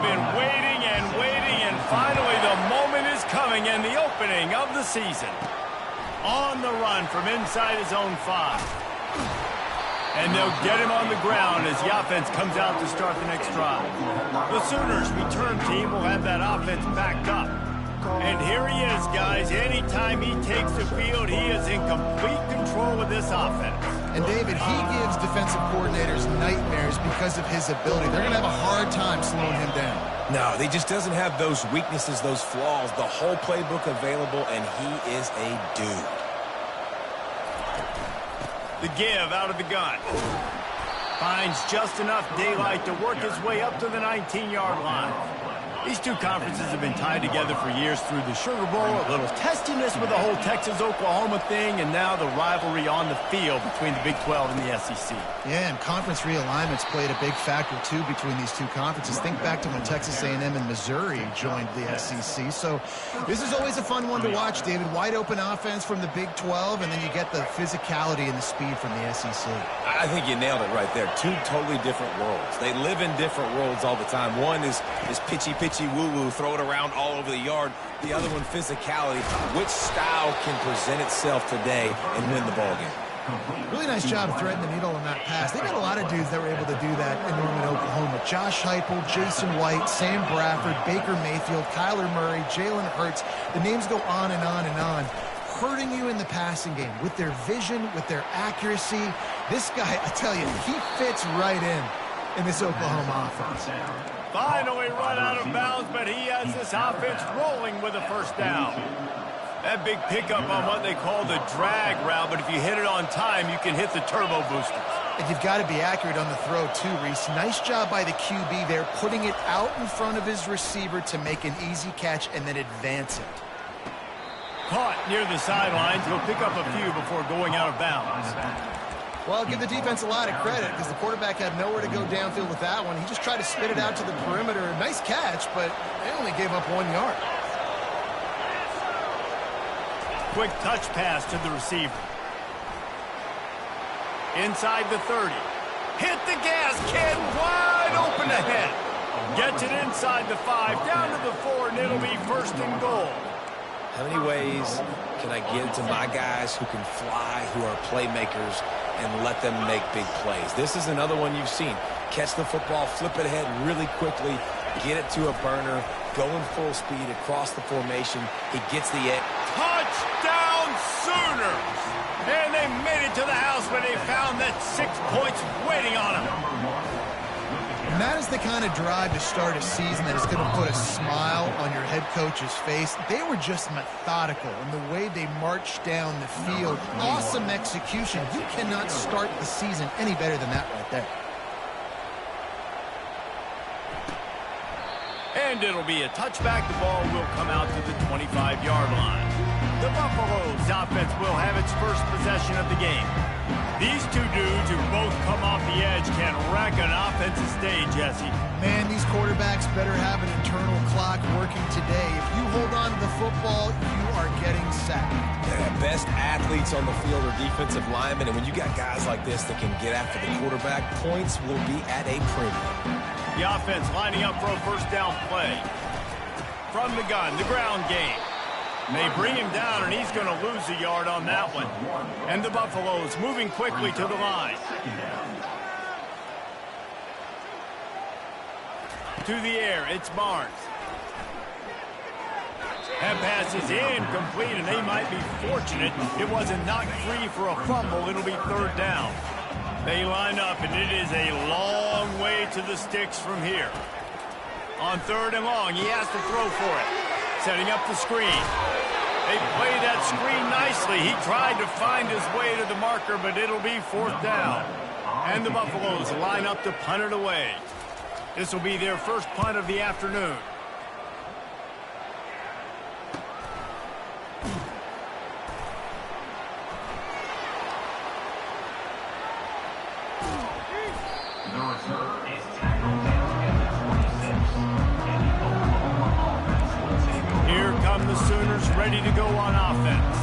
been waiting and waiting, and finally the moment is coming and the opening of the season. On the run from inside his own 5. And they'll get him on the ground as the offense comes out to start the next drive. The Sooners return team will have that offense backed up. And here he is, guys. Anytime he takes the field, he is in complete control of this offense. And, David, he gives defensive coordinators nightmares because of his ability. They're going to have a hard time slowing him down. No, he just doesn't have those weaknesses, those flaws, the whole playbook available, and he is a dude. The give out of the gun. Finds just enough daylight to work his way up to the 19-yard line. These two conferences have been tied together for years through the Sugar Bowl, a little testiness with the whole Texas-Oklahoma thing, and now the rivalry on the field between the Big 12 and the SEC. Yeah, and conference realignments played a big factor, too, between these two conferences. Think back to when Texas A&M and Missouri joined the SEC. So this is always a fun one to watch, David. Wide-open offense from the Big 12, and then you get the physicality and the speed from the SEC. I think you nailed it right there. Two totally different worlds. They live in different worlds all the time. One is pitchy woo-woo, throw it around all over the yard. The other one, physicality. Which style can present itself today and win the ball game? Really nice job of threading the needle on that pass. They got a lot of dudes that were able to do that in Norman, Oklahoma. Josh Heupel, Jason White, Sam Bradford, Baker Mayfield, Kyler Murray, Jalen Hurts. The names go on and on and on. Hurting you in the passing game with their vision, with their accuracy. This guy, I tell you, he fits right in this Oklahoma offense. Finally run out of bounds, but he has this offense rolling with a first down. That big pickup on what they call the drag route, but if you hit it on time, you can hit the turbo boosters. And you've got to be accurate on the throw, too, Reese. Nice job by the QB there, putting it out in front of his receiver to make an easy catch and then advance it. Caught near the sidelines. He'll pick up a few before going out of bounds. Well, I'll give the defense a lot of credit because the quarterback had nowhere to go downfield with that one. He just tried to spit it out to the perimeter. Nice catch, but they only gave up 1 yard. Quick touch pass to the receiver. Inside the 30. Hit the gas, kid. Wide open ahead. Gets it inside the 5, down to the 4, and it'll be first and goal. How many ways can I get to my guys who can fly, who are playmakers, and let them make big plays? This is another one you've seen. Catch the football, flip it ahead really quickly, get it to a burner, going full speed across the formation. He gets the edge. Touchdown Sooners! And they made it to the house when they found that 6 points waiting on them. And that is the kind of drive to start a season that is going to put a smile on your head coach's face. They were just methodical in the way they marched down the field. Awesome execution. You cannot start the season any better than that right there. And it'll be a touchback. The ball will come out to the 25-yard line. The Buffaloes offense will have its first possession of the game. These two dudes who both come off the edge can wreck an offensive stage, Jesse. Man, these quarterbacks better have an internal clock working today. If you hold on to the football, you are getting sacked. Yeah, best athletes on the field are defensive linemen, and when you got guys like this that can get after the quarterback, points will be at a premium. The offense lining up for a first down play. From the gun, the ground game. They bring him down, and he's going to lose a yard on that one. And the Buffaloes moving quickly to the line. To the air, it's Barnes. That pass is incomplete, and they might be fortunate it wasn't knocked free for a fumble. It'll be third down. They line up, and it is a long way to the sticks from here. On third and long, he has to throw for it. Setting up the screen. They played that screen nicely. He tried to find his way to the marker, but it'll be fourth down. And the Buffaloes line up to punt it away. This will be their first punt of the afternoon. Here come the Sooners ready to go on offense.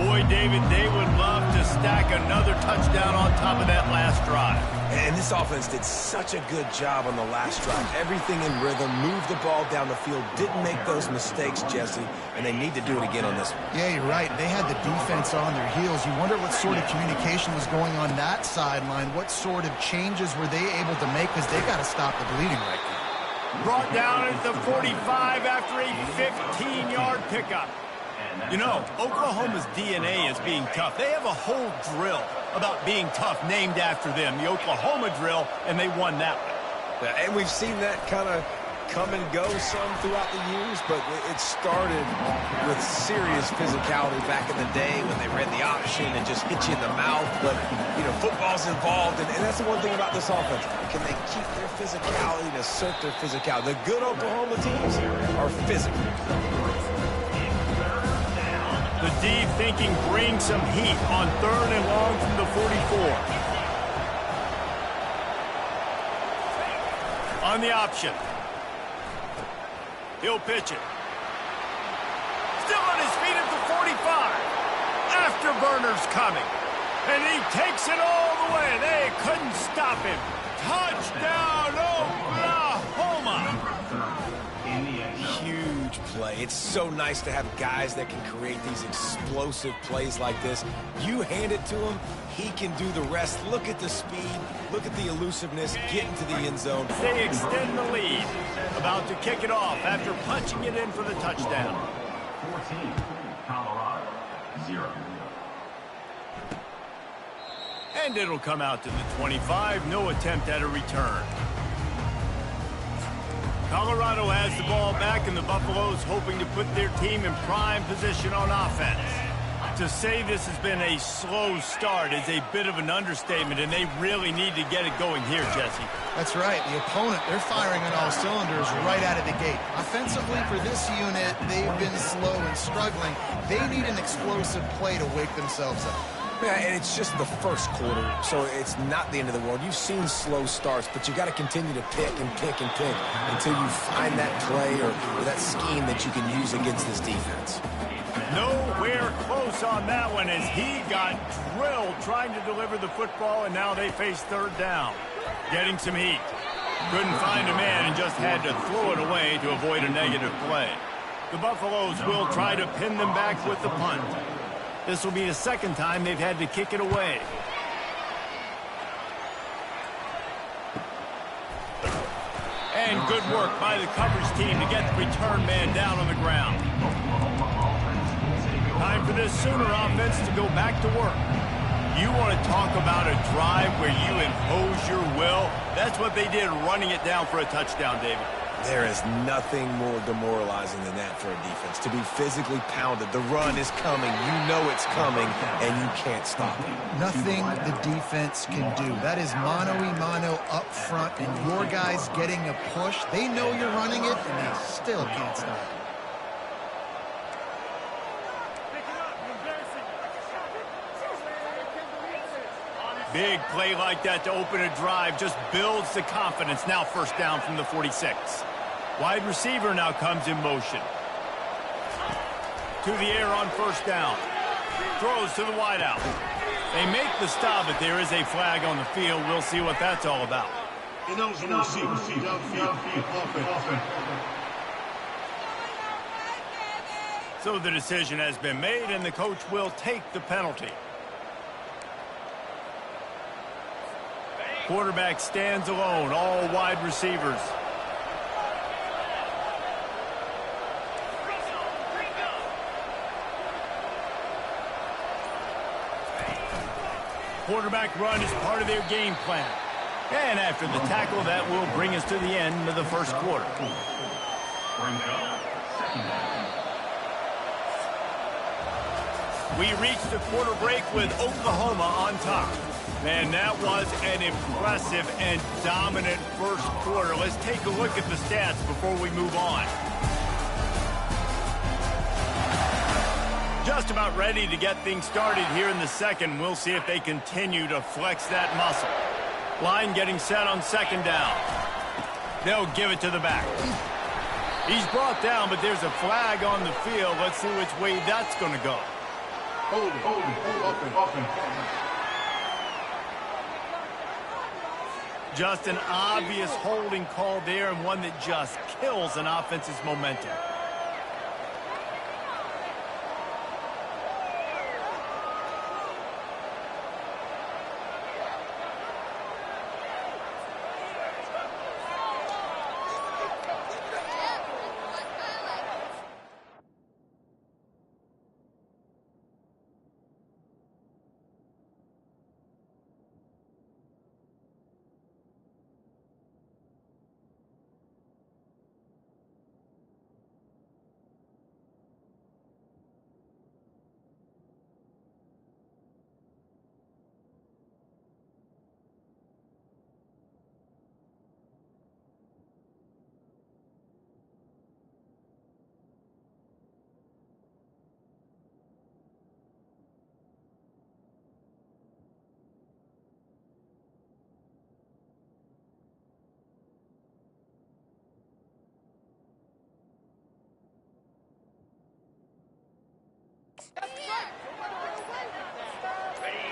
Boy, David, they would love to stack another touchdown on top of that last drive. And this offense did such a good job on the last drive. Everything in rhythm, moved the ball down the field, didn't make those mistakes, Jesse, and they need to do it again on this one. Yeah, you're right. They had the defense on their heels. You wonder what sort of communication was going on that sideline. What sort of changes were they able to make, because they got to stop the bleeding right now. Brought down at the 45 after a 15-yard pickup. You know, Oklahoma's DNA is being tough. They have a whole drill about being tough named after them, the Oklahoma drill, and they won that one. And we've seen that kind of come and go some throughout the years, but it started with serious physicality back in the day when they ran the option and just hit you in the mouth. But, you know, football's involved, and that's the one thing about this offense. Can they keep their physicality and assert their physicality? The good Oklahoma teams are physical. The D thinking bring some heat on 3rd and long from the 44. On the option. He'll pitch it. Still on his feet at the 45. Afterburner's coming. And he takes it all the way. They couldn't stop him. Touchdown, Oklahoma! Huge play. It's so nice to have guys that can create these explosive plays like this. You hand it to him, he can do the rest. Look at the speed, look at the elusiveness, get into the end zone. They extend the lead. About to kick it off after punching it in for the touchdown. 14, Colorado, 0. And it'll come out to the 25. No attempt at a return. Colorado has the ball back, and the Buffaloes hoping to put their team in prime position on offense. To say this has been a slow start is a bit of an understatement, and they really need to get it going here, Jesse. That's right. The opponent, they're firing on all cylinders right out of the gate. Offensively, for this unit, they've been slow and struggling. They need an explosive play to wake themselves up. Yeah, and it's just the first quarter, so it's not the end of the world. You've seen slow starts, but you got to continue to pick and pick and pick until you find that play or that scheme that you can use against this defense. Nowhere close on that one as he got drilled trying to deliver the football, and now they face 3rd down. Getting some heat. Couldn't find a man and just had to throw it away to avoid a negative play. The Buffaloes will try to pin them back with the punt. This will be the second time they've had to kick it away. And good work by the coverage team to get the return man down on the ground. Time for this Sooner offense to go back to work. You want to talk about a drive where you impose your will? That's what they did, running it down for a touchdown, David. There is nothing more demoralizing than that for a defense. To be physically pounded. The run is coming. You know it's coming, and you can't stop it. Nothing the defense can do. That is mano-a-mano up front, and your guys getting a push. They know you're running it, and they still can't stop it. Big play like that to open a drive just builds the confidence. Now 1st down from the 46. Wide receiver now comes in motion. To the air on 1st down. Throws to the wideout. They make the stop, but there is a flag on the field. We'll see what that's all about. So the decision has been made, and the coach will take the penalty. Quarterback stands alone, all wide receivers. Quarterback run is part of their game plan. And after the tackle, that will bring us to the end of the 1st quarter. We reached the quarter break with Oklahoma on top. Man, that was an impressive and dominant 1st quarter. Let's take a look at the stats before we move on. Just about ready to get things started here in the 2nd. We'll see if they continue to flex that muscle. Line getting set on 2nd down. They'll give it to the back. He's brought down, but there's a flag on the field. Let's see which way that's going to go. Just an obvious holding call there, and one that just kills an offense's momentum.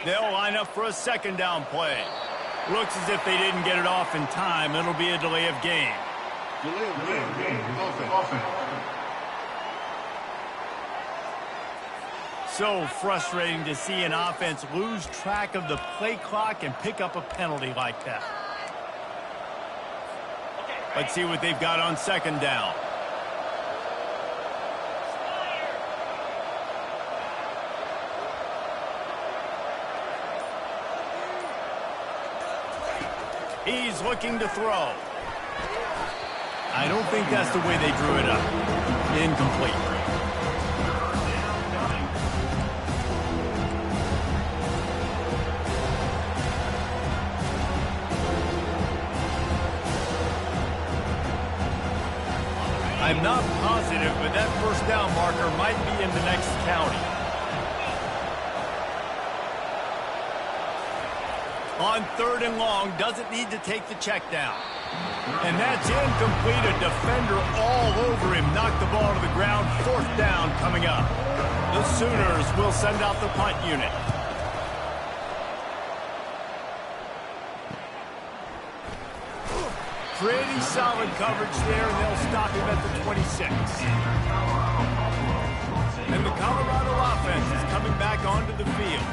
They'll line up for a second down play. Looks as if they didn't get it off in time. It'll be a delay of game. So frustrating to see an offense lose track of the play clock and pick up a penalty like that. Let's see what they've got on second down. He's looking to throw. I don't think that's the way they drew it up. Incomplete. I'm not positive, but that first down marker might be in the next county. On third and long, doesn't need to take the check down. And that's incomplete. A defender all over him. Knocked the ball to the ground. Fourth down coming up. The Sooners will send out the punt unit. Pretty solid coverage there, and they'll stop him at the 26. And the Colorado offense is coming back onto the field.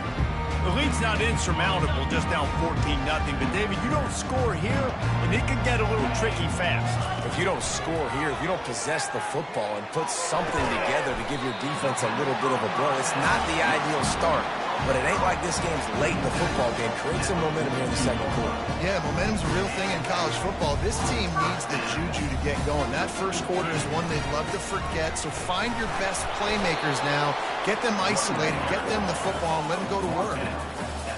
The lead's not insurmountable, just down 14-0. But, David, you don't score here, and it can get a little tricky fast. If you don't score here, if you don't possess the football and put something together to give your defense a little bit of a blow, it's not the ideal start. But it ain't like this game's late in the football game. Create some momentum here in the second quarter. Yeah, momentum's a real thing in college football. This team needs the juju to get going. That first quarter is one they'd love to forget. So find your best playmakers now. Get them isolated. Get them the football and let them go to work.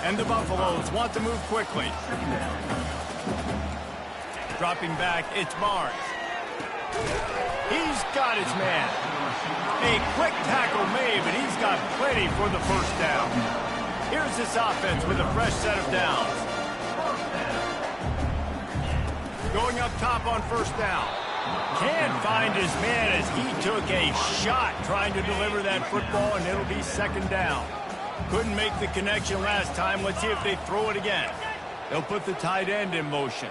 And the Buffaloes want to move quickly. Dropping back, it's Barnes. He's got his man. A quick tackle made, but he's got plenty for the first down. Here's this offense with a fresh set of downs. Going up top on first down. Can't find his man as he took a shot trying to deliver that football, and it'll be second down. Couldn't make the connection last time. Let's see if they throw it again. They'll put the tight end in motion.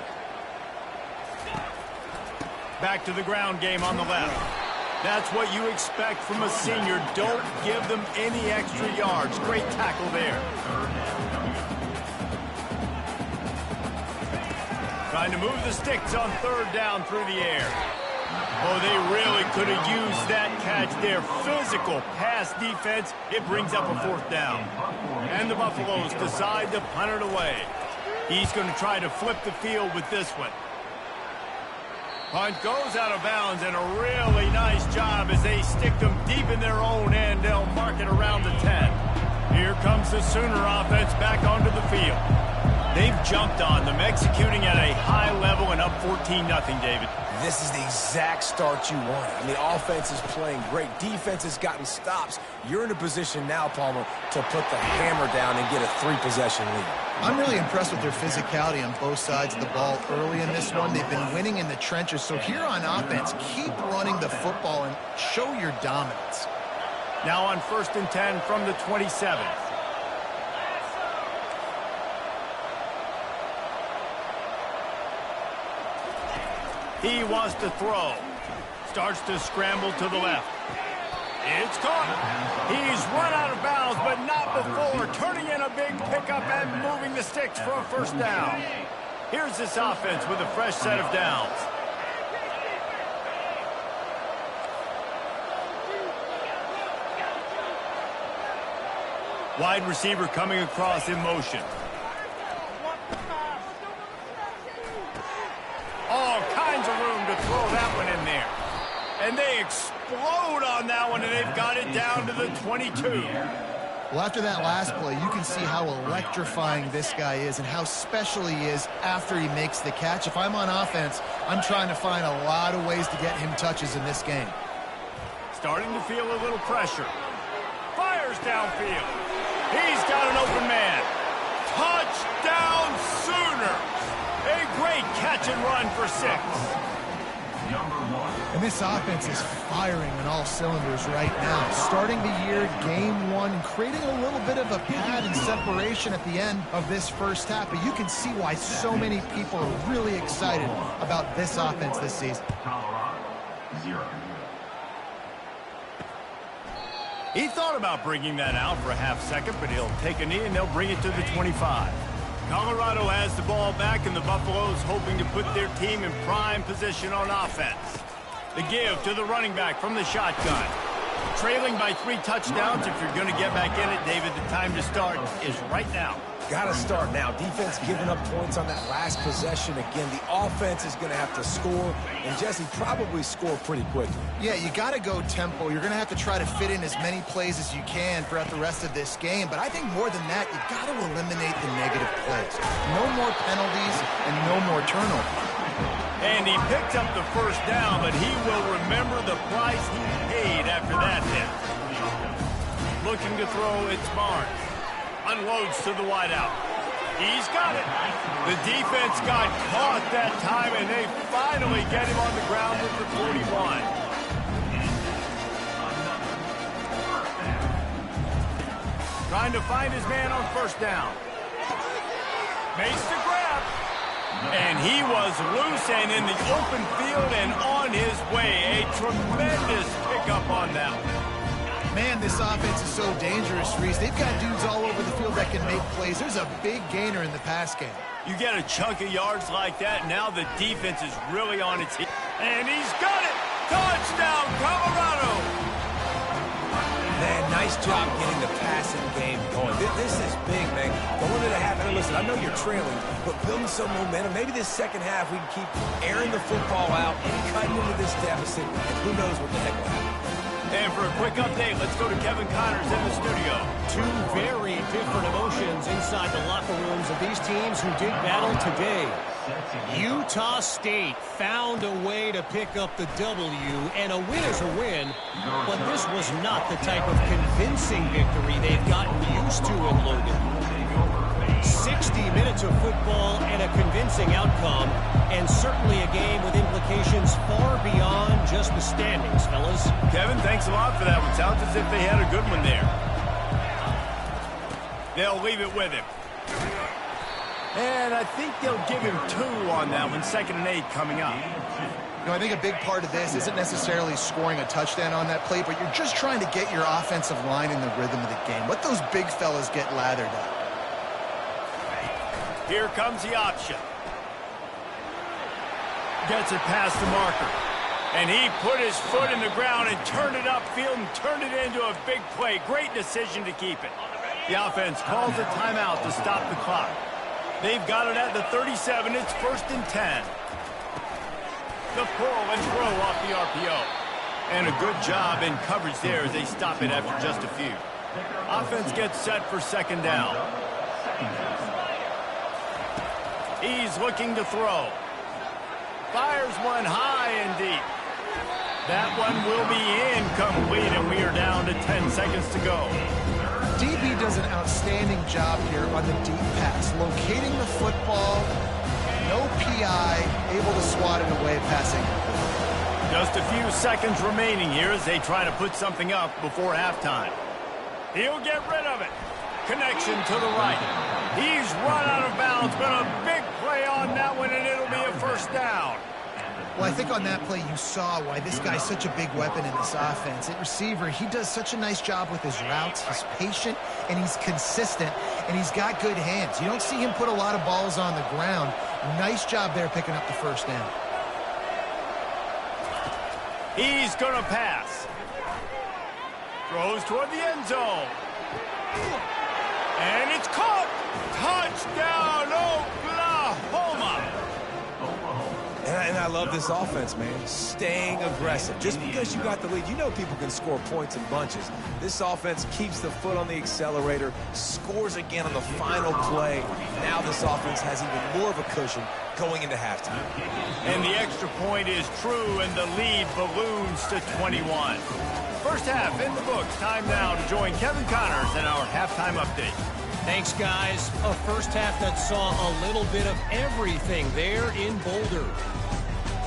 Back to the ground game on the left. That's what you expect from a senior. Don't give them any extra yards. Great tackle there. Trying to move the sticks on third down through the air. Oh, they really could have used that catch there. Physical pass defense. It brings up a fourth down. And the Buffaloes decide to punt it away. He's going to try to flip the field with this one. Punt goes out of bounds, and a really nice job as they stick them deep in their own end. They'll mark it around the 10. Here comes the Sooner offense back onto the field. They've jumped on them, executing at a high level and up 14-0, David. This is the exact start you want. I mean, offense is playing great. Defense has gotten stops. You're in a position now, Palmer, to put the hammer down and get a 3-possession lead. I'm really impressed with their physicality on both sides of the ball early in this one. They've been winning in the trenches. So here on offense, keep running the football and show your dominance. Now on 1st and 10 from the 27. He wants to throw. Starts to scramble to the left. It's caught. He's run out of bounds, but not before. Turning in a big pickup and moving the sticks for a first down. Here's this offense with a fresh set of downs. Wide receiver coming across in motion. All kinds of room to throw that one in there. And they explode on that one, and they've got it down to the 22. Well, after that last play, you can see how electrifying this guy is and how special he is after he makes the catch. If I'm on offense, I'm trying to find a lot of ways to get him touches in this game. Starting to feel a little pressure. Fires downfield. He's got an open man. Touchdown Sooners! A great catch and run for 6. And this offense is firing on all cylinders right now. Starting the year, game 1, creating a little bit of a pad and separation at the end of this first half. But you can see why so many people are really excited about this offense this season. Colorado, 0. He thought about bringing that out for a half second, but he'll take a knee and they'll bring it to the 25. Colorado has the ball back, and the Buffaloes hoping to put their team in prime position on offense. The give to the running back from the shotgun. Trailing by 3 touchdowns. If you're going to get back in it, David, the time to start is right now. Got to start now. Defense giving up points on that last possession. Again, the offense is going to have to score, and Jesse probably score pretty quickly. Yeah, you got to go tempo. You're going to have to try to fit in as many plays as you can throughout the rest of this game. But I think more than that, you got to eliminate the negative plays. No more penalties and no more turnovers. And he picked up the first down, but he will remember the price he paid after that hit. Looking to throw, it's Barnes. Unloads to the wideout. He's got it. The defense got caught that time, and they finally get him on the ground with the 41. Trying to find his man on first down. Makes the grab. And he was loose and in the open field and on his way. A tremendous pickup on that one. Man, this offense is so dangerous, Reese. They've got dudes all over the field that can make plays. There's a big gainer in the pass game. You get a chunk of yards like that, now the defense is really on its heels. And he's got it! Touchdown, Colorado! Man, nice job getting the passing game going. This is big, man. Going into half, and listen, I know you're trailing, but building some momentum. Maybe this second half we can keep airing the football out and cutting into this deficit, and who knows what the heck will happen. And for a quick update, let's go to Kevin Connors in the studio. 2 very different emotions inside the locker rooms of these teams who did battle today. Utah State found a way to pick up the W, and a win is a win, but this was not the type of convincing victory they've gotten used to in Logan. 60 minutes of football and a convincing outcome, and certainly a game with implications far beyond just the standings, fellas. Kevin, thanks a lot for that one. Sounds as if they had a good one there. They'll leave it with him. And I think they'll give him 2 on that one. 2nd and 8 coming up. You know, I think a big part of this isn't necessarily scoring a touchdown on that play, but you're just trying to get your offensive line in the rhythm of the game. Let those big fellas get lathered up. Here comes the option. Gets it past the marker. And he put his foot in the ground and turned it upfield and turned it into a big play. Great decision to keep it. The offense calls a timeout to stop the clock. They've got it at the 37. It's 1st and 10. The pull and throw off the RPO. And a good job in coverage there as they stop it after just a few. Offense gets set for 2nd down. He's looking to throw. Fires one high and deep. That one will be incomplete, and we are down to 10 seconds to go. DB does an outstanding job here on the deep pass, locating the football, no PI, able to swat it away passing. Just a few seconds remaining here as they try to put something up before halftime. He'll get rid of it. Connection to the right. He's run out of bounds, but a big play on that one, and it'll be a first down. Well, I think on that play you saw why this guy's such a big weapon in this offense. At receiver, he does such a nice job with his routes. He's patient, and he's consistent, and he's got good hands. You don't see him put a lot of balls on the ground. Nice job there picking up the first down. He's going to pass. Throws toward the end zone. And it's caught. Touchdown, Oklahoma. And I love this offense, man. Staying aggressive. Just because you got the lead, you know people can score points in bunches. This offense keeps the foot on the accelerator, scores again on the final play. Now this offense has even more of a cushion going into halftime. And the extra point is true, and the lead balloons to 21. First half in the books. Time now to join Kevin Connors in our halftime update. Thanks, guys. A first half that saw a little bit of everything there in Boulder.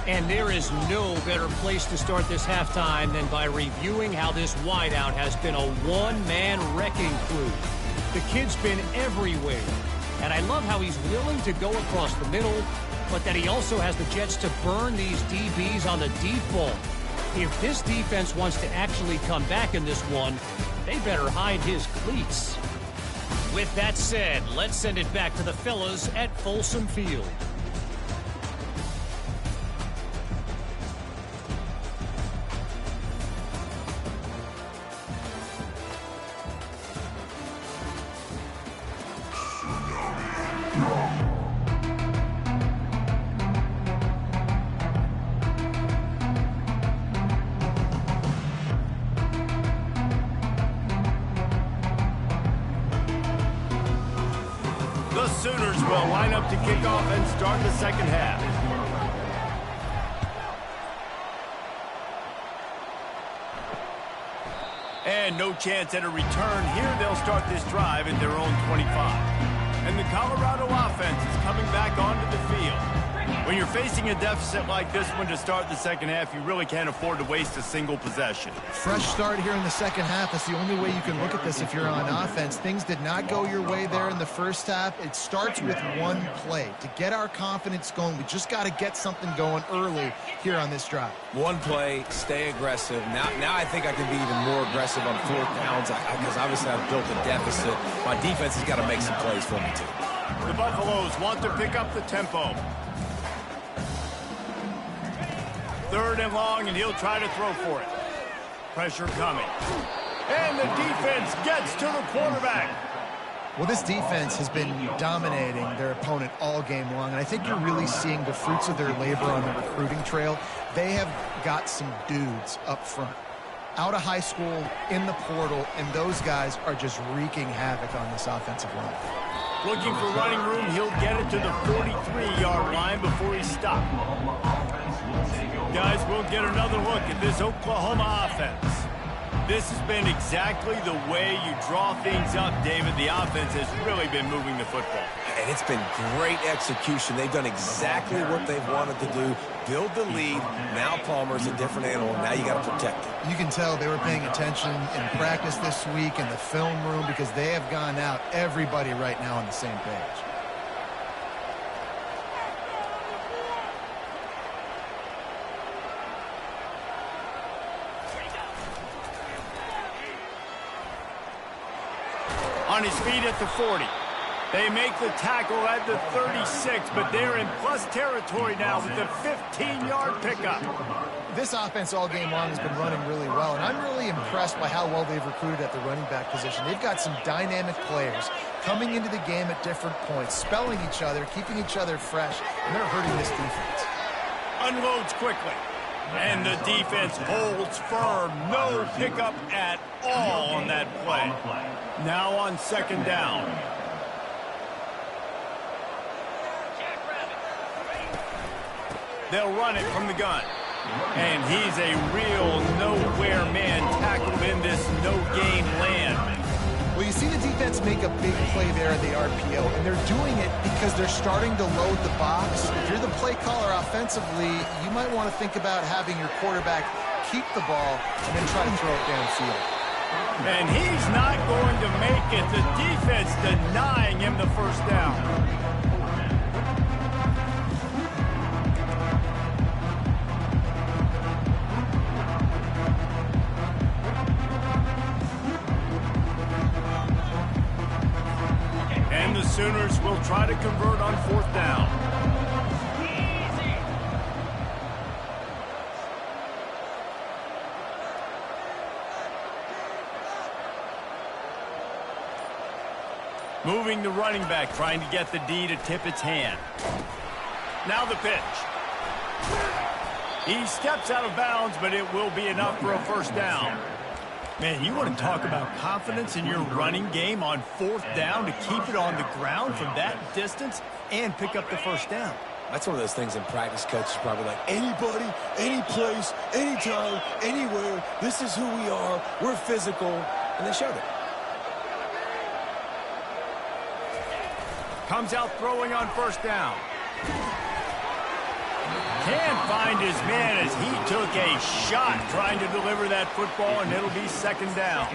And there is no better place to start this halftime than by reviewing how this wideout has been a one-man wrecking crew. The kid's been everywhere. And I love how he's willing to go across the middle, but that he also has the jets to burn these DBs on the deep ball. If this defense wants to actually come back in this one, they better hide his cleats. With that said, let's send it back to the fellas at Folsom Field. The Sooners will line up to kick off and start the second half. And no chance at a return here. They'll start this drive at their own 25. And the Colorado offense is coming back onto the field. When you're facing a deficit like this one to start the second half, you really can't afford to waste a single possession. Fresh start here in the second half. That's the only way you can look at this if you're on offense. Things did not go your way there in the first half. It starts with one play. To get our confidence going, we just got to get something going early here on this drive. One play, stay aggressive. Now I think I can be even more aggressive on fourth downs because obviously I've built a deficit. My defense has got to make some plays for me too. The Buffaloes want to pick up the tempo. Third and long, and he'll try to throw for it. Pressure coming. And the defense gets to the quarterback. Well, this defense has been dominating their opponent all game long, and I think you're really seeing the fruits of their labor on the recruiting trail. They have got some dudes up front, out of high school, in the portal, and those guys are just wreaking havoc on this offensive line. Looking for running room, he'll get it to the 43-yard line before he's stopped. Guys, we'll get another look at this Oklahoma offense. This has been exactly the way you draw things up, David. The offense has really been moving the football. And it's been great execution. They've done exactly what they've wanted to do. Build the lead. Now Palmer's a different animal. Now you got to protect it. You can tell they were paying attention in practice this week in the film room because they have gone out, everybody right now on the same page. On his feet at the 40. They make the tackle at the 36, but they're in plus territory now with the 15-yard pickup. This offense all game long has been running really well, and I'm really impressed by how well they've recruited at the running back position. They've got some dynamic players coming into the game at different points, spelling each other, keeping each other fresh, and they're hurting this defense. Unloads quickly. And the defense holds firm. No pickup at all on that play. Now on second down. They'll run it from the gun. And he's a real nowhere man tackled in this no-gain land. Well, you see the defense defense make a big play there in the RPO, and they're doing it because they're starting to load the box. If you're the play caller offensively, you might want to think about having your quarterback keep the ball and then try to throw it downfield. And he's not going to make it. The defense denying him the first down. And the Sooners will try to convert on fourth down. Moving the running back, trying to get the D to tip its hand. Now the pitch. He steps out of bounds, but it will be enough for a first down. Man, you want to talk about confidence in your running game on fourth down to keep it on the ground from that distance and pick up the first down. That's one of those things in practice, coaches probably like, anybody, any place, anytime, anywhere, this is who we are, we're physical, and they showed it. Comes out throwing on first down. Can't find his man as he took a shot trying to deliver that football, and it'll be second down.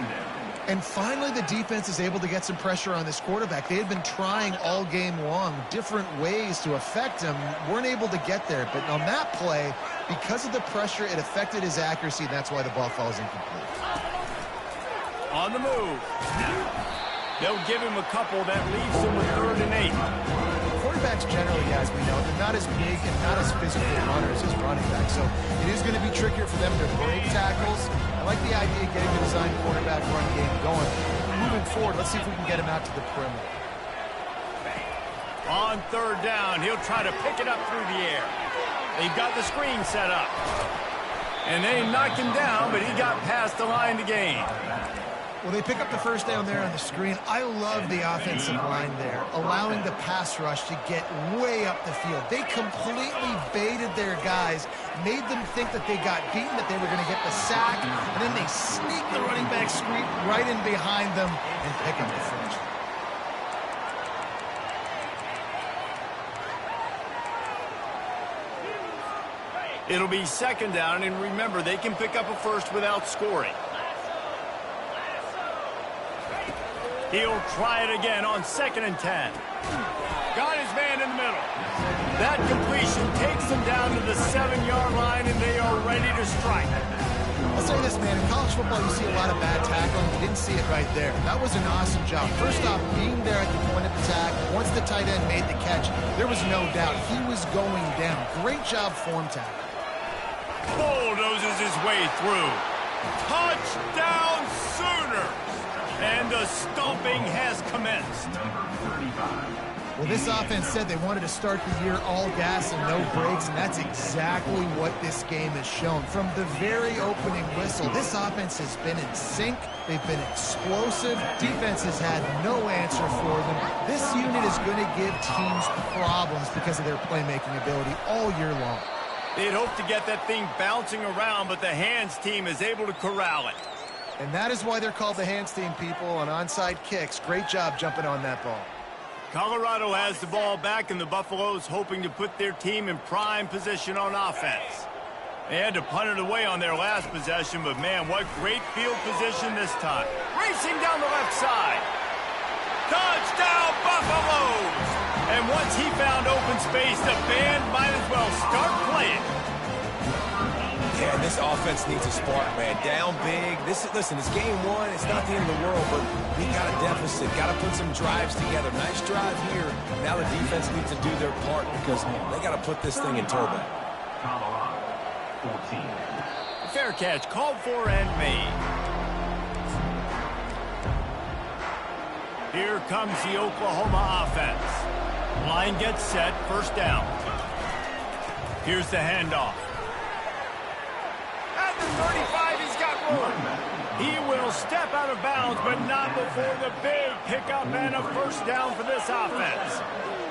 And finally, the defense is able to get some pressure on this quarterback. They had been trying all game long different ways to affect him, weren't able to get there. But on that play, because of the pressure, it affected his accuracy, and that's why the ball falls incomplete. On the move. They'll give him a couple that leaves him with 3rd and 8. Quarterbacks generally, as we know, they're not as big and not as physical runners as running backs. So it is going to be trickier for them to break tackles. I like the idea of getting the design quarterback run game going. Moving forward, let's see if we can get him out to the perimeter. On 3rd down, he'll try to pick it up through the air. They've got the screen set up. And they knocked him down, but he got past the line to gain. Well, they pick up the first down there on the screen. I love the offensive line there, allowing the pass rush to get way up the field. They completely baited their guys, made them think that they got beaten, that they were going to get the sack, and then they sneak the running back screen right in behind them and pick up the first. It'll be second down, and remember, they can pick up a first without scoring. He'll try it again on 2nd and 10. Got his man in the middle. That completion takes them down to the 7-yard line, and they are ready to strike. I'll say this, man. In college football, you see a lot of bad tackling. You didn't see it right there. That was an awesome job. First off, being there at the point of attack, once the tight end made the catch, there was no doubt he was going down. Great job form tackle. Bulldozes his way through. Touchdown Sooners! And the stomping has commenced. Well, this offense said they wanted to start the year all gas and no brakes, and that's exactly what this game has shown. From the very opening whistle, this offense has been in sync. They've been explosive. Defense has had no answer for them. This unit is going to give teams problems because of their playmaking ability all year long. They'd hoped to get that thing bouncing around, but the hands team is able to corral it. And that is why they're called the hands team, people, on onside kicks. Great job jumping on that ball. Colorado has the ball back, and the Buffaloes hoping to put their team in prime position on offense. They had to punt it away on their last possession, but man, what great field position this time. Racing down the left side. Touchdown, Buffaloes! And once he found open space, the band might as well start playing. Yeah, this offense needs a spark, man. Down big. Listen, it's game one. It's not the end of the world, but we got a deficit. Got to put some drives together. Nice drive here. Now the defense needs to do their part because they got to put this thing in turbo. Colorado, 14. Fair catch, called for and made. Here comes the Oklahoma offense. Line gets set, first down. Here's the handoff. At the 35, he's got room. He will step out of bounds, but not before the big pickup and a first down for this offense.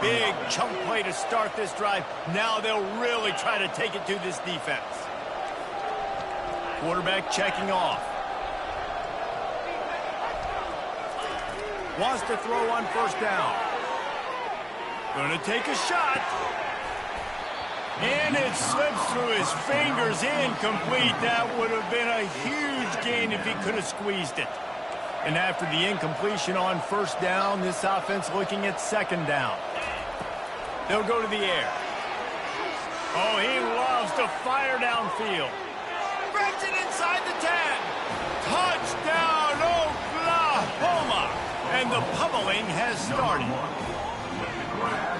Big chunk play to start this drive. Now they'll really try to take it to this defense. Quarterback checking off. Wants to throw on first down. Going to take a shot. And it slips through his fingers, incomplete. That would have been a huge gain if he could have squeezed it. And after the incompletion on first down, this offense looking at second down. They'll go to the air. Oh, he loves to fire downfield. Grabs it inside the 10. Touchdown, Oklahoma! And the pummeling has started.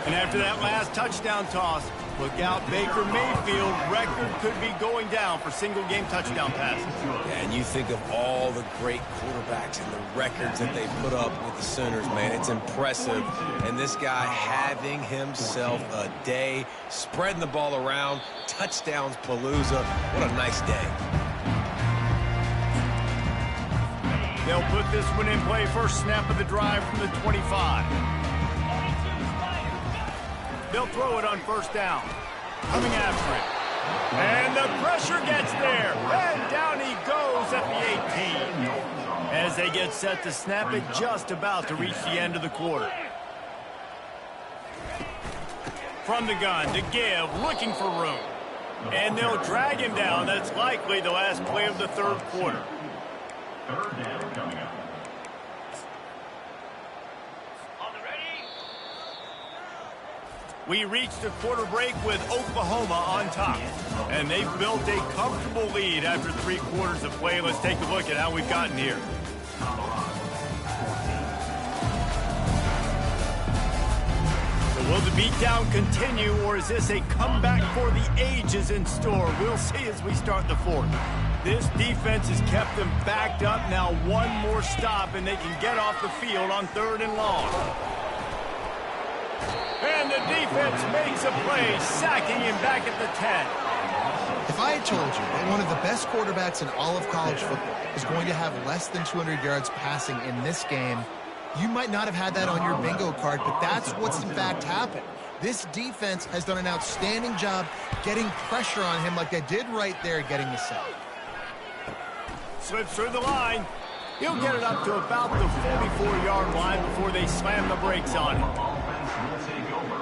And after that last touchdown toss, look out, Baker Mayfield record could be going down for single-game touchdown passes. Yeah, and you think of all the great quarterbacks and the records that they put up with the Sooners, man. It's impressive. And this guy having himself a day, spreading the ball around, touchdowns palooza. What a nice day. They'll put this one in play. First snap of the drive from the 25. They'll throw it on first down. Coming after it. And the pressure gets there. And down he goes at the 18. As they get set to snap it, just about to reach the end of the quarter. From the gun to give, looking for room. And they'll drag him down. That's likely the last play of the third quarter. Third down coming up. We reached a quarter break with Oklahoma on top. And they've built a comfortable lead after 3 quarters of play. Let's take a look at how we've gotten here. So will the beatdown continue, or is this a comeback for the ages in store? We'll see as we start the fourth. This defense has kept them backed up. Now one more stop, and they can get off the field on 3rd and long. And the defense makes a play, sacking him back at the 10. If I had told you that one of the best quarterbacks in all of college football is going to have less than 200 yards passing in this game, you might not have had that on your bingo card, but that's what's in fact happened. This defense has done an outstanding job getting pressure on him like they did right there getting the sack. Slips through the line. He'll get it up to about the 44-yard line before they slam the brakes on him.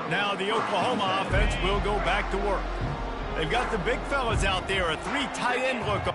Now the Oklahoma offense will go back to work. They've got the big fellas out there, a 3 tight end look.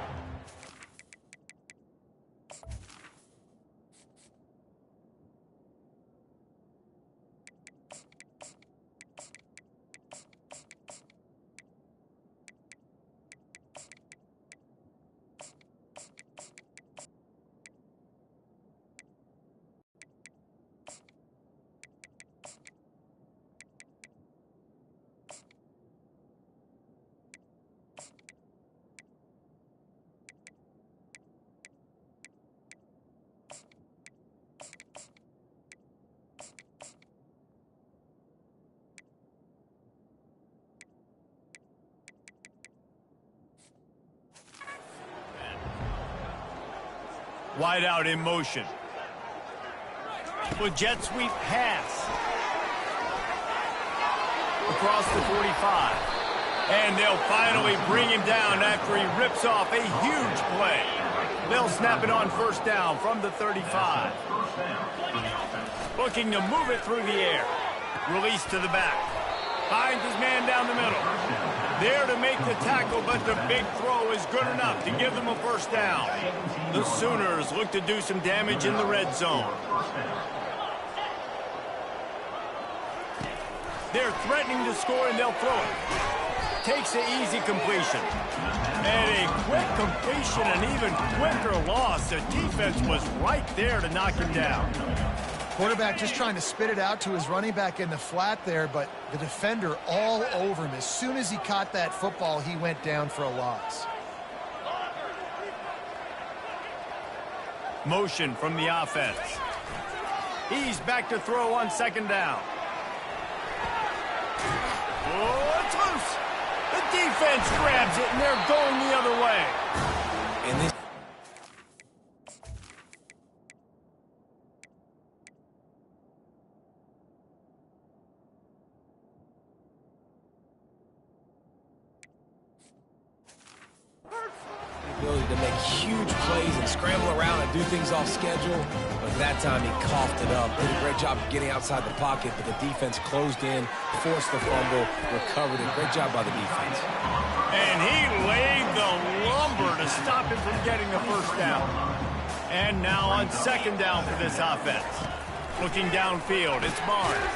Wide out in motion. With jet sweep pass. Across the 45. And they'll finally bring him down after he rips off a huge play. They'll snap it on first down from the 35. Looking to move it through the air. Release to the back. Finds his man down the middle. There to make the tackle, but the big throw is good enough to give them a first down. The Sooners look to do some damage in the red zone. They're threatening to score, and they'll throw it. Takes an easy completion. And a quick completion, an even quicker loss. The defense was right there to knock him down. Quarterback just trying to spit it out to his running back in the flat there, but the defender all over him. As soon as he caught that football, he went down for a loss. Motion from the offense. He's back to throw on second down. Oh, it's loose. The defense grabs it, and they're going the other way. And this ability to make huge plays and scramble around and do things off schedule. But that time he coughed it up. Did a great job of getting outside the pocket, but the defense closed in, forced the fumble, recovered it. Great job by the defense. And he laid the lumber to stop him from getting the first down. And now on second down for this offense. Looking downfield, it's Barnes.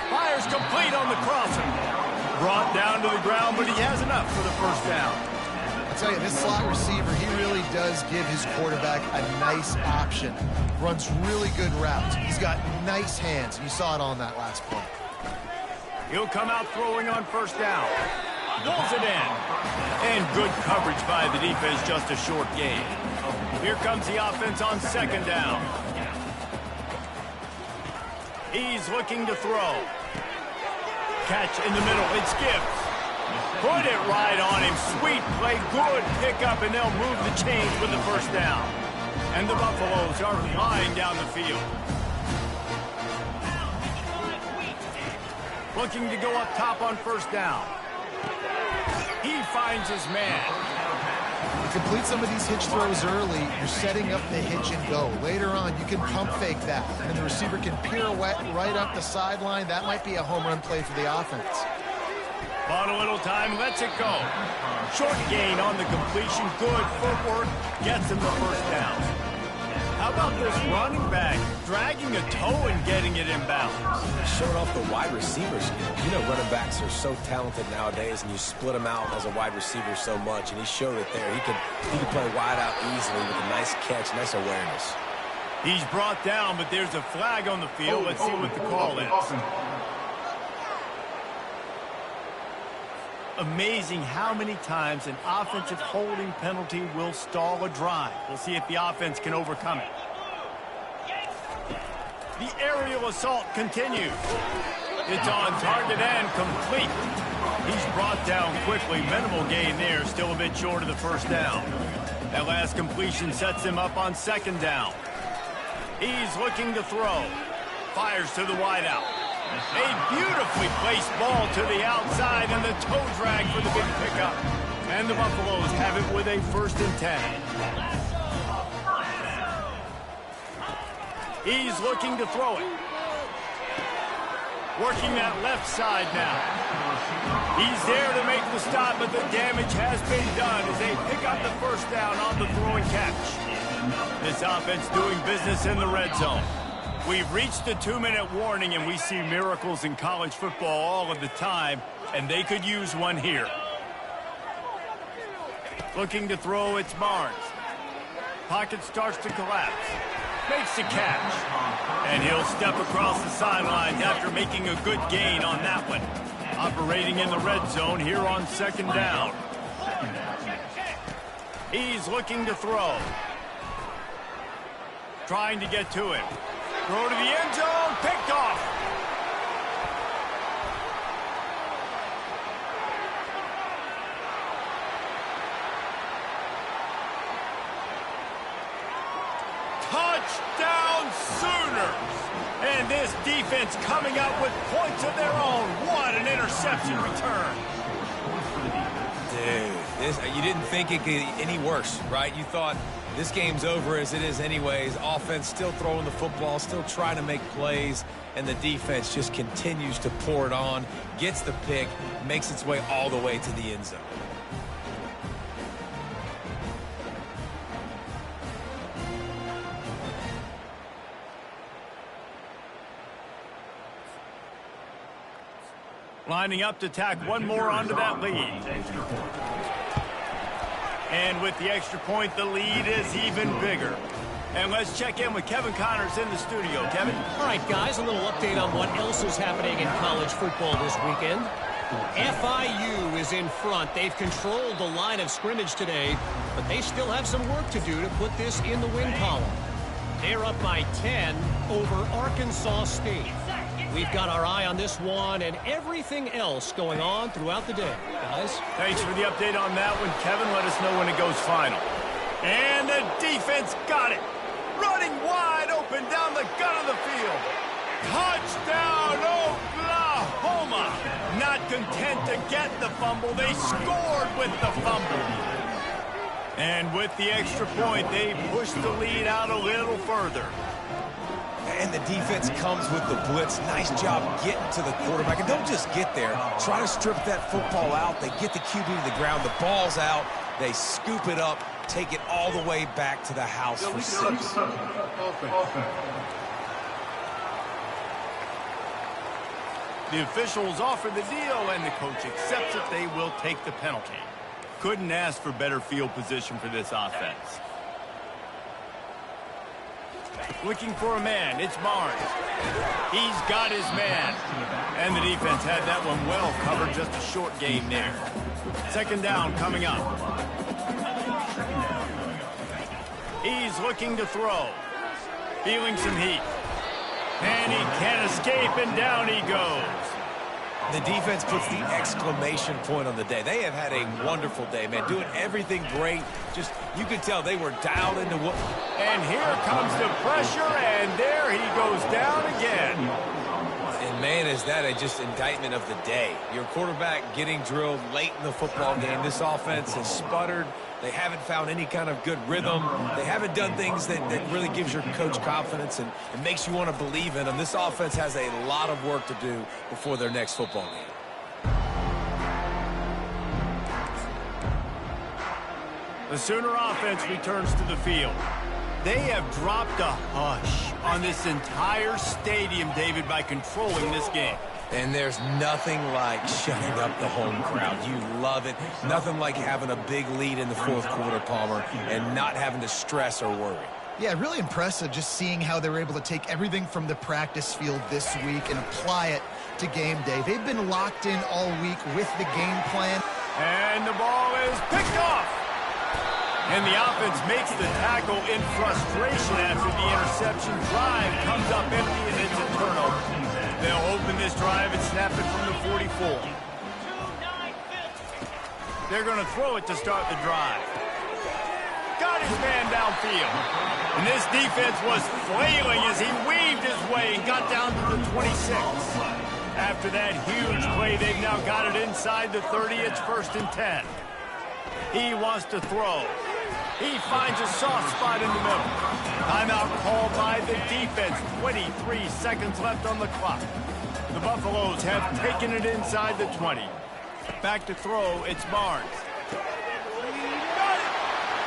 Fires complete on the crosser. Brought down to the ground, but he has enough for the first down. I'll tell you, this slot receiver, he really does give his quarterback a nice option. Runs really good routes. He's got nice hands. You saw it on that last play. He'll come out throwing on first down. Pulls it in. And good coverage by the defense, just a short gain. Here comes the offense on second down. He's looking to throw. Catch in the middle. It's Gibbs. Put it right on him. Sweet play. Good pickup, and they'll move the chains with the first down. And the Buffaloes are flying down the field. Looking to go up top on first down. He finds his man. You complete some of these hitch throws early, you're setting up the hitch and go. Later on, you can pump fake that, and the receiver can pirouette right up the sideline. That might be a home run play for the offense. Bought a little time, lets it go. Short gain on the completion. Good footwork. Gets him the first down. How about this running back dragging a toe and getting it inbound? Showing off the wide receiver skill. You know running backs are so talented nowadays, and you split them out as a wide receiver so much, and he showed it there. He could play wide out easily with a nice catch, nice awareness. He's brought down, but there's a flag on the field. Let's see what the call is. Amazing how many times an offensive holding penalty will stall a drive. We'll see if the offense can overcome it. The aerial assault continues. It's on target and complete. He's brought down quickly. Minimal gain there. Still a bit short of the first down. That last completion sets him up on second down. He's looking to throw. Fires to the wideout. A beautifully placed ball to the outside and the toe drag for the big pickup. And the Buffaloes have it with a 1st and 10. He's looking to throw it. Working that left side now. He's there to make the stop, but the damage has been done as they pick up the first down on the throwing catch. This offense doing business in the red zone. We've reached the 2-minute warning, and we see miracles in college football all of the time, and they could use one here. Looking to throw, it's Barnes. Pocket starts to collapse. Makes the catch. And he'll step across the sidelines after making a good gain on that one. Operating in the red zone here on second down. He's looking to throw. Trying to get to it. Throw to the end zone, picked off. Touchdown Sooners. And this defense coming out with points of their own. What an interception return. Dude, you didn't think it could get any worse, right? You thought this game's over as it is anyways. Offense still throwing the football, still trying to make plays, and the defense just continues to pour it on, gets the pick, makes its way all the way to the end zone. Lining up to tack one more onto that lead. And with the extra point, the lead is even bigger. And let's check in with Kevin Connors in the studio. Kevin? All right, guys, a little update on what else is happening in college football this weekend. FIU is in front. They've controlled the line of scrimmage today, but they still have some work to do to put this in the win column. They're up by 10 over Arkansas State. We've got our eye on this one and everything else going on throughout the day. Guys? Thanks for the update on that one, Kevin. Let us know when it goes final. And the defense got it. Running wide open down the gut of the field. Touchdown, Oklahoma. Not content to get the fumble, they scored with the fumble. And with the extra point, they push the lead out a little further. And the defense comes with the blitz. Nice job getting to the quarterback. And don't just get there. Try to strip that football out. They get the QB to the ground. The ball's out. They scoop it up, take it all the way back to the house for 6. The officials offer the deal, and the coach accepts it. They will take the penalty. Couldn't ask for better field position for this offense. Looking for a man. It's Barnes. He's got his man. And the defense had that one well covered. Just a short game there. Second down coming up. He's looking to throw. Feeling some heat. And he can't escape, and down he goes. The defense puts the exclamation point on the day. They have had a wonderful day, man. Doing everything great. Just, you could tell they were dialed into what... And here comes the pressure, and there he goes down again. And, man, is that just indictment of the day. Your quarterback getting drilled late in the football game. This offense has sputtered. They haven't found any kind of good rhythm. They haven't done things that really gives your coach confidence and makes you want to believe in them. This offense has a lot of work to do before their next football game. The Sooner offense returns to the field. They have dropped a hush on this entire stadium, David, by controlling this game. And there's nothing like shutting up the home crowd. You love it. Nothing like having a big lead in the fourth quarter, Palmer, and not having to stress or worry. Yeah, really impressive just seeing how they were able to take everything from the practice field this week and apply it to game day. They've been locked in all week with the game plan. And the ball is picked off. And the offense makes the tackle in frustration after the interception. Drive comes up empty, and it's a turnover. They'll open this drive and snap it from the 44. They're going to throw it to start the drive. Got his man downfield. And this defense was flailing as he weaved his way and got down to the 26. After that huge play, they've now got it inside the 30. It's 1st and 10. He wants to throw. He finds a soft spot in the middle. Timeout called by the defense. 23 seconds left on the clock. The Buffaloes have taken it inside the 20. Back to throw, it's Barnes.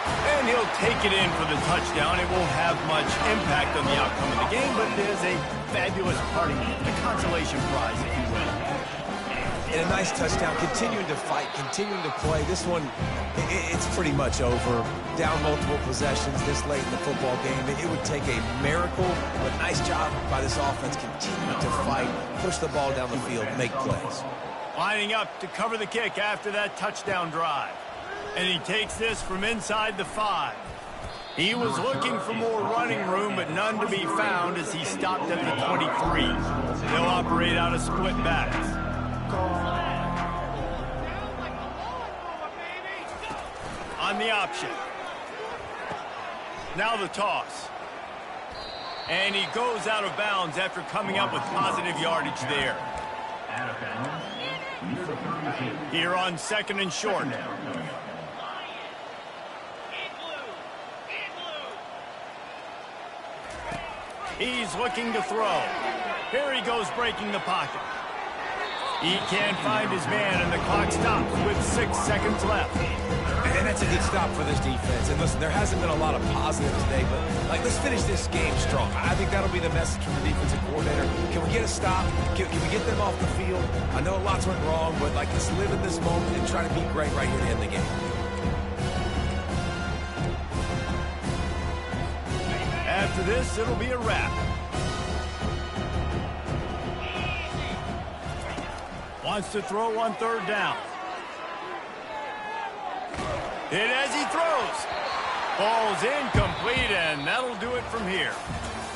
And he'll take it in for the touchdown. It won't have much impact on the outcome of the game, but it is a fabulous party, a consolation prize, if you will. And a nice touchdown, continuing to fight, continuing to play. This one, it's pretty much over. Down multiple possessions this late in the football game. It would take a miracle, but nice job by this offense continuing to fight, push the ball down the field, make plays. Lining up to cover the kick after that touchdown drive. And he takes this from inside the 5. He was looking for more running room, but none to be found as he stopped at the 23. They'll operate out of split backs. On the option. Now the toss. And he goes out of bounds after coming up with positive yardage there. Here on 2nd and short. He's looking to throw. Here he goes breaking the pocket. He can't find his man, and the clock stops with 6 seconds left. And that's a good stop for this defense. And listen, there hasn't been a lot of positives today, but let's finish this game strong. I think that'll be the message from the defensive coordinator. Can we get a stop? Can we get them off the field? I know lots went wrong, but let's live in this moment and try to be great right here to end the game. After this, it'll be a wrap. Wants to throw on 3rd down. Hit as he throws. Ball's incomplete, and that'll do it from here.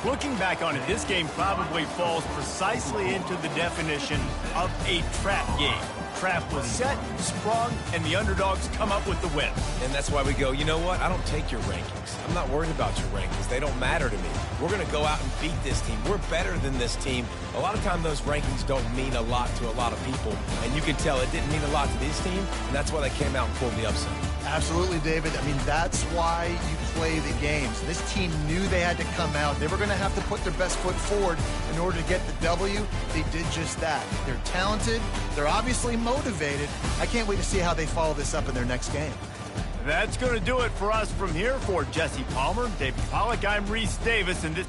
Looking back on it, this game probably falls precisely into the definition of a trap game. Trap was set, sprung, and the underdogs come up with the win. And that's why we go, you know what? I don't take your rankings. I'm not worried about your rankings. They don't matter to me. We're going to go out and beat this team. We're better than this team. A lot of times those rankings don't mean a lot to a lot of people. And you can tell it didn't mean a lot to this team, and that's why they came out and pulled the upset. Absolutely, David. I mean, that's why you play the games. This team knew they had to come out. They were going to have to put their best foot forward in order to get the W. They did just that. They're talented. They're obviously motivated. I can't wait to see how they follow this up in their next game. That's going to do it for us from here. For Jesse Palmer, David Pollack, I'm Reese Davis, and this...